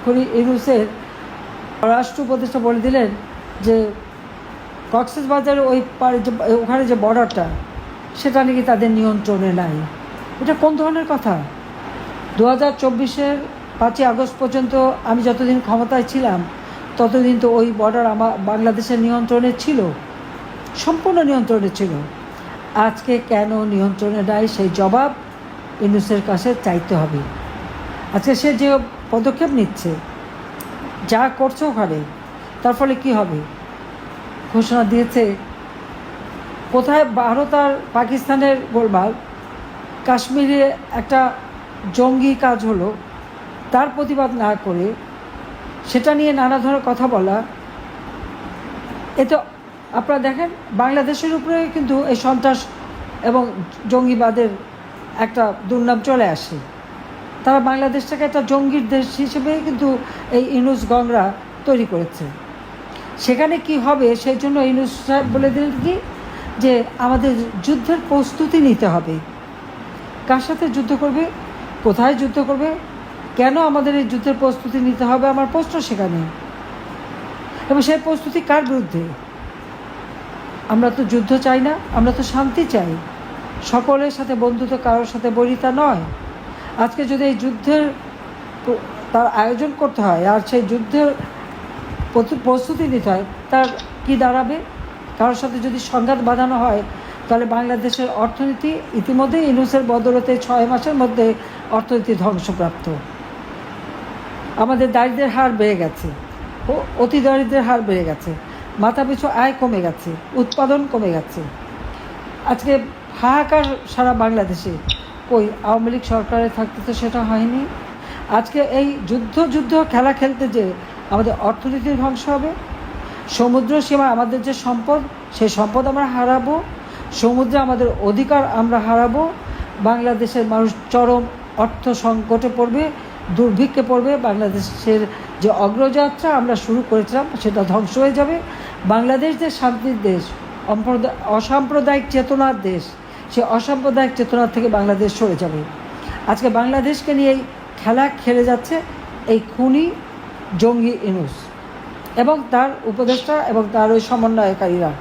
তখনই ইউনূসের পররাষ্ট্র উপদেষ্টা বলে দিলেন যে কক্সবাজারের ওই পারে যে ওখানে যে বর্ডারটা সেটা নাকি তাদের নিয়ন্ত্রণে নাই। এটা কোন ধরনের কথা? 2024-এর 5ই আগস্ট পর্যন্ত আমি যতদিন ক্ষমতায় ছিলাম ততদিন তো ওই বর্ডার আমার বাংলাদেশের নিয়ন্ত্রণে ছিল, সম্পূর্ণ নিয়ন্ত্রণে ছিল। আজকে কেন নিয়ন্ত্রণে নাই সেই জবাব ইউনূসের কাছে চাইতে হবে। আজকে সে যে পদক্ষেপ নিচ্ছে, যা করছে ওখানে, তার ফলে কী হবে? ঘোষণা দিয়েছে কোথায় ভারত আর পাকিস্তানের গোলমাল, কাশ্মীরে একটা জঙ্গি কাজ হলো, তার প্রতিবাদ না করে সেটা নিয়ে নানা ধরনের কথা বলা। এতে আপনারা দেখেন বাংলাদেশের উপরে কিন্তু এই সন্ত্রাস এবং জঙ্গিবাদের একটা দুর্নাম চলে আসে। তারা বাংলাদেশটাকে একটা জঙ্গির দেশ হিসেবে কিন্তু এই ইউনূস গংরা তৈরি করেছে। সেখানে কি হবে সেই জন্য ইউনূস সাহেব বলে দিলেন কি যে আমাদের যুদ্ধের প্রস্তুতি নিতে হবে। কার সাথে যুদ্ধ করবে, কোথায় যুদ্ধ করবে, কেন আমাদের এই যুদ্ধের প্রস্তুতি নিতে হবে, আমার প্রশ্ন সেখানে। এবং সেই প্রস্তুতি কার বিরুদ্ধে? আমরা তো যুদ্ধ চাই না, আমরা তো শান্তি চাই। সকলের সাথে বন্ধুত্ব, কারোর সাথে বৈরিতা নয়। আজকে যদি এই যুদ্ধের তার আয়োজন করতে হয় আর সেই যুদ্ধের প্রস্তুতি নিতে হয়, তার কি দাঁড়াবে? কারোর সাথে যদি সংঘাত বাঁধানো হয় তাহলে বাংলাদেশের অর্থনীতি ইতিমধ্যে ইউনূসের বদৌলতে 6 মাসের মধ্যে অর্থনীতি ধ্বংসপ্রাপ্ত। আমাদের দারিদ্র্যের হার বেড়ে গেছে, অতি দারিদ্র্যের হার বেড়ে গেছে, মাথাপিছু আয় কমে গেছে, উৎপাদন কমে গেছে। আজকে হাহাকার সারা বাংলাদেশে। কই আওয়ামী লীগ সরকারে থাকতে তো সেটা হয়নি। আজকে এই যুদ্ধ খেলা খেলতে যে আমাদের অর্থনীতির ধ্বংস হবে, সমুদ্র সীমা আমাদের যে সম্পদ, সেই সম্পদ আমরা হারাবো, সমুদ্রে আমাদের অধিকার আমরা হারাবো, বাংলাদেশের মানুষ চরম অর্থ সংকটে পড়বে, দুর্ভিক্ষে পড়বে, বাংলাদেশের যে অগ্রযাত্রা আমরা শুরু করেছিলাম সেটা ধ্বংস হয়ে যাবে। বাংলাদেশ যে শান্তির দেশ, অসাম্প্রদায়িক চেতনার দেশ, সে অসাম্প্রদায়িক চেতনার থেকে বাংলাদেশ সরে যাবে। আজকে বাংলাদেশকে নিয়ে খেলা খেলে যাচ্ছে এই খুনি জঙ্গি ইউনূস এবং তার উপদেষ্টা এবং তার ওই সমন্বয়কারীরা।